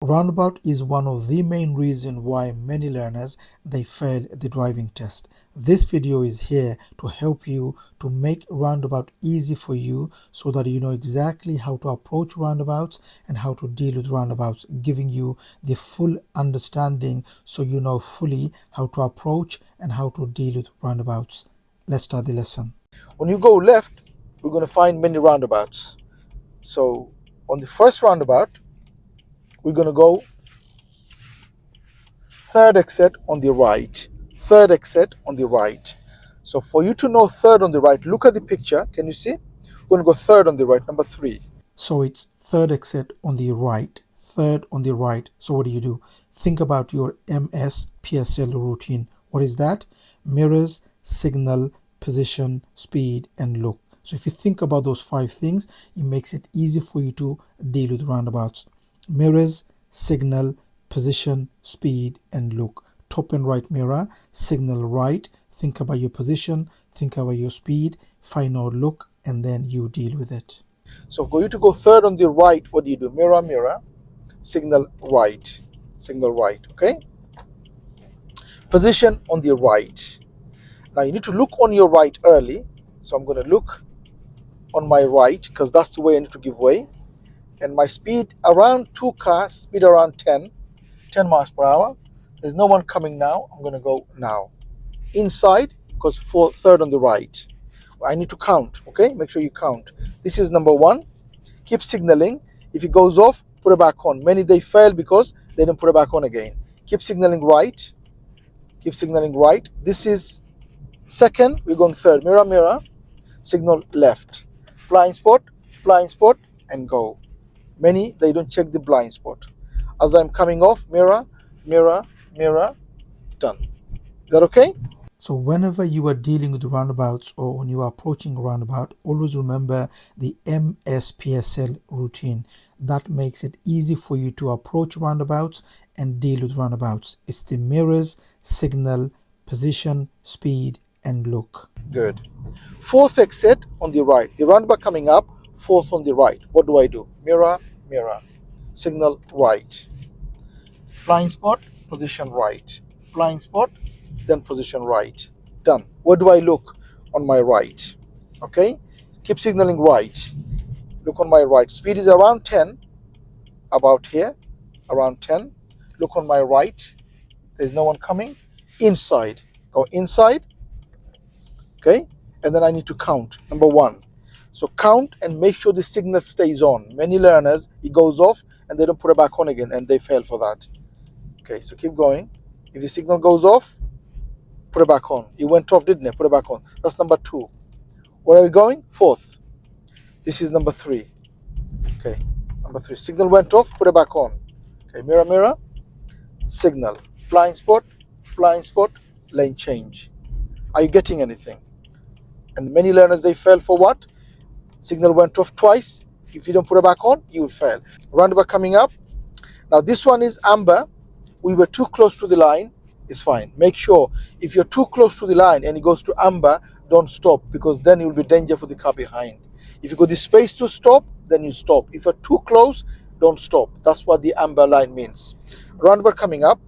Roundabout is one of the main reasons why many learners they fail the driving test. This video is here to help you to make roundabout easy for you so that you know exactly how to approach roundabouts and how to deal with roundabouts, giving you the full understanding so you know fully how to approach and how to deal with roundabouts. Let's start the lesson. When you go left, we're going to find many roundabouts. So on the first roundabout, we're going to go third exit on the right, third exit on the right. So for you to know third on the right, look at the picture. Can you see? We're going to go third on the right, number 3. So it's third exit on the right, third on the right. So what do? Think about your MSPSL routine. What is that? Mirrors, signal, position, speed, and look. So if you think about those 5 things, it makes it easy for you to deal with roundabouts. Mirrors, signal, position, speed, and look. Top and right mirror, signal right, think about your position, think about your speed, final look, and then you deal with it. So for you to go third on the right, what do? Mirror, mirror, signal right, okay? Position on the right. Now you need to look on your right early. So I'm going to look on my right because that's the way I need to give way. And my speed around 2 cars, speed around 10 miles per hour. There's no one coming now. I'm going to go now. Inside, because third on the right. I need to count, okay? Make sure you count. This is number 1. Keep signaling. If it goes off, put it back on. Many, they fail because they didn't put it back on again. Keep signaling right. Keep signaling right. This is second. We're going third. Mirror, mirror. Signal left. Blind spot, and go. Many, they don't check the blind spot. As I'm coming off, mirror, mirror, mirror, done. Is that okay? So whenever you are dealing with roundabouts or when you are approaching a roundabout, always remember the MSPSL routine. That makes it easy for you to approach roundabouts and deal with roundabouts. It's the mirrors, signal, position, speed, and look. Good. Fourth exit on the right. The roundabout coming up, fourth on the right. What do? Mirror, mirror, signal right. Blind spot, position right. Blind spot, then position right. Done. Where do I look? On my right. Okay? Keep signaling right. Look on my right. Speed is around 10. About here. Around 10. Look on my right. There's no one coming. Inside. Go inside. Okay? And then I need to count. Number 1. So count and make sure the signal stays on. Many learners, it goes off and they don't put it back on again and they fail for that. Okay, so keep going. If the signal goes off, put it back on. It went off, didn't it? Put it back on. That's number 2. Where are we going? Fourth. This is number 3. Okay, number 3. Signal went off, put it back on. Okay, mirror, mirror, signal. Blind spot, lane change. Are you getting anything? And many learners, they fail for what? Signal went off twice. If you don't put it back on, you will fail. Roundabout coming up. Now this one is amber. We were too close to the line. It's fine. Make sure if you're too close to the line and it goes to amber, don't stop because then you'll be danger for the car behind. If you got the space to stop, then you stop. If you're too close, don't stop. That's what the amber line means. Roundabout coming up.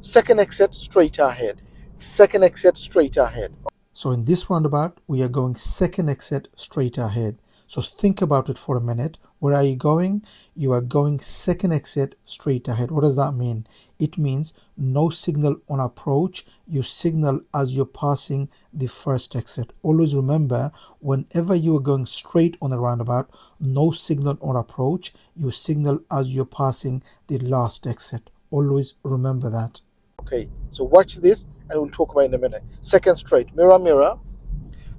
Second exit straight ahead. Second exit straight ahead. So in this roundabout, we are going second exit straight ahead. So think about it for a minute. Where are you going? You are going second exit straight ahead. What does that mean? It means no signal on approach. You signal as you're passing the first exit. Always remember, whenever you are going straight on a roundabout, no signal on approach. You signal as you're passing the last exit. Always remember that. Okay, so watch this and we'll talk about it in a minute. Second straight, mirror, mirror,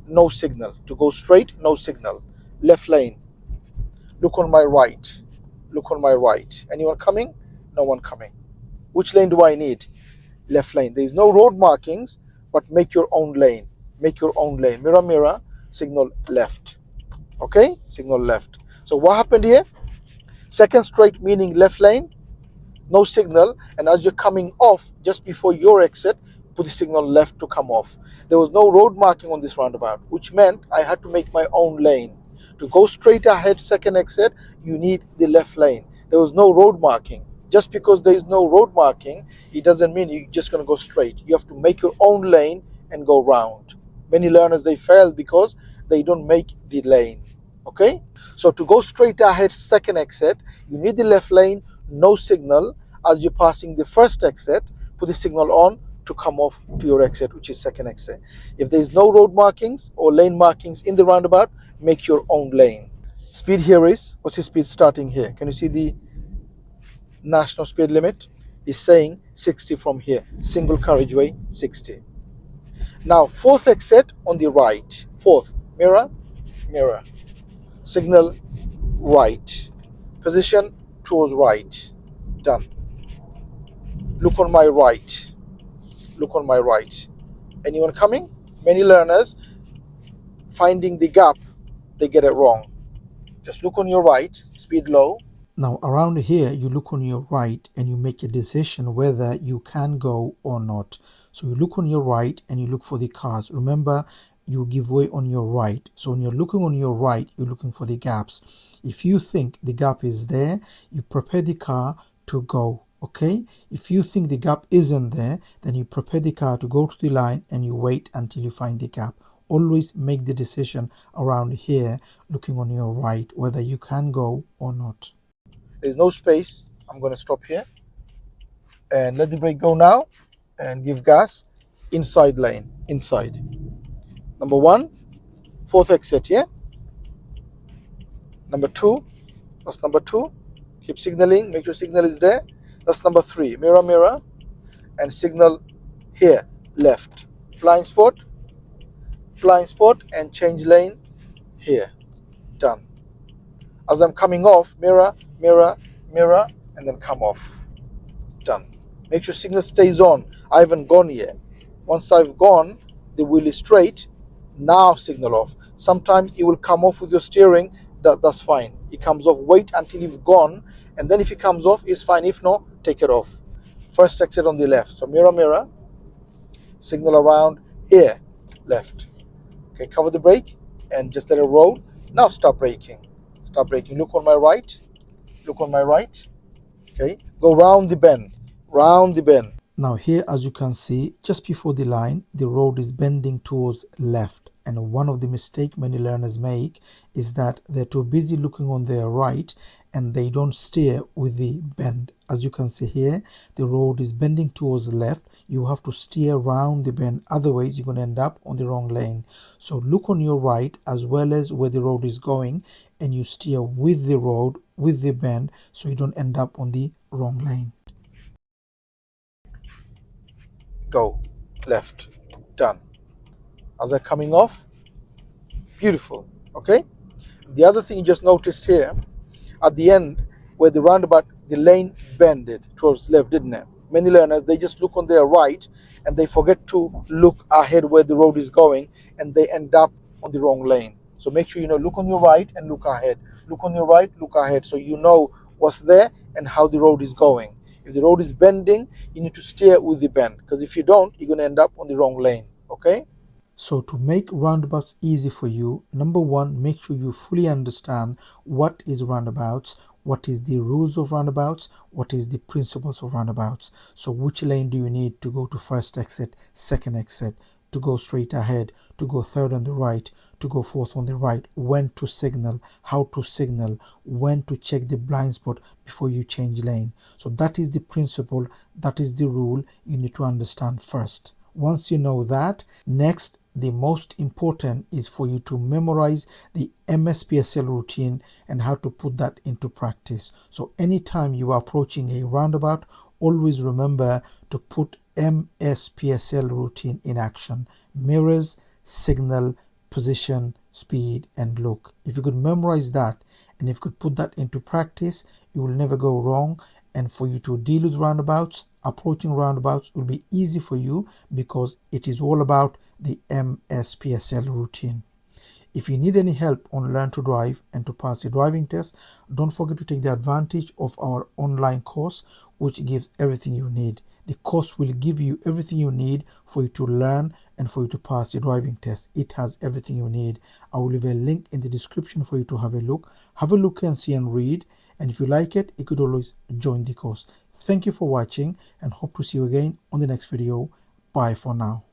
no signal. To go straight, no signal. Left lane. Look on my right. Look on my right. Anyone coming? No one coming. Which lane do I need? Left lane. There is no road markings, but make your own lane. Make your own lane. Mirror, mirror, signal left. Okay? Signal left. So what happened here? Second straight meaning left lane, no signal, and as you're coming off, just before your exit, put the signal left to come off. There was no road marking on this roundabout, which meant I had to make my own lane. To go straight ahead, second exit, you need the left lane. There was no road marking. Just because there is no road marking, it doesn't mean you're just going to go straight. You have to make your own lane and go round. Many learners, they fail because they don't make the lane. Okay, so to go straight ahead second exit, you need the left lane, no signal. As you're passing the first exit, put the signal on to come off to your exit, which is second exit. If there's no road markings or lane markings in the roundabout, make your own lane. Speed here is, what's the speed starting here? Can you see the national speed limit? Is saying 60 from here, single carriageway 60. Now fourth exit on the right, fourth, mirror, mirror, signal right, position towards right, done. Look on my right, look on my right. Anyone coming? Many learners finding the gap, they get it wrong. Just look on your right, speed low. Now around here, you look on your right and you make a decision whether you can go or not. So you look on your right and you look for the cars. Remember, you give way on your right. So when you're looking on your right, you're looking for the gaps. If you think the gap is there, you prepare the car to go. Okay, if you think the gap isn't there, then you prepare the car to go to the line and you wait until you find the gap. Always make the decision around here, looking on your right, whether you can go or not. There's no space. I'm going to stop here and let the brake go now and give gas. Inside lane, inside. Number one, fourth exit here. Number two, that's number two. Keep signaling, make sure signal is there. That's number three, mirror, mirror, and signal here, left. Blind spot, and change lane here. Done. As I'm coming off, mirror, mirror, mirror, and then come off. Done. Make sure signal stays on. I haven't gone yet. Once I've gone, the wheel is straight. Now signal off. Sometimes it will come off with your steering. That's fine. It comes off. Wait until you've gone, and then if it comes off, it's fine. If not, take it off. First exit on the left. So mirror, mirror, signal around here, left. Okay, cover the brake and just let it roll. Now stop braking. Stop braking. Look on my right. Look on my right. Okay, go round the bend. Round the bend. Now here, as you can see, just before the line, the road is bending towards left. And one of the mistakes many learners make is that they're too busy looking on their right and they don't steer with the bend. As you can see here, the road is bending towards left. You have to steer around the bend. Otherwise, you're going to end up on the wrong lane. So look on your right as well as where the road is going, and you steer with the road, with the bend, so you don't end up on the wrong lane. Go left. Done. As they're coming off, beautiful. Okay, the other thing you just noticed here at the end where the roundabout, the lane bended towards left, didn't it? Many learners, they just look on their right and they forget to look ahead where the road is going, and they end up on the wrong lane. So make sure look on your right and look ahead. Look on your right, look ahead, so you know what's there and how the road is going. If the road is bending, you need to steer with the bend, because if you don't, you're going to end up on the wrong lane. Okay. So to make roundabouts easy for you, number one, make sure you fully understand what is roundabouts, what is the rules of roundabouts, what is the principles of roundabouts. So which lane do you need to go to first exit, second exit, to go straight ahead, to go third on the right, to go fourth on the right, when to signal, how to signal, when to check the blind spot before you change lane. So that is the principle, that is the rule you need to understand first. Once you know that, next, the most important is for you to memorize the MSPSL routine and how to put that into practice. So anytime you are approaching a roundabout, always remember to put MSPSL routine in action. Mirrors, signal, position, speed, and look. If you could memorize that and if you could put that into practice, you will never go wrong. And for you to deal with roundabouts, approaching roundabouts will be easy for you because it is all about the MSPSL routine. If you need any help on Learn to Drive and to pass the driving test, don't forget to take the advantage of our online course, which gives everything you need. The course will give you everything you need for you to learn and for you to pass the driving test. It has everything you need. I will leave a link in the description for you to have a look. Have a look and see and read. And if you like it, you could always join the course. Thank you for watching and hope to see you again on the next video. Bye for now.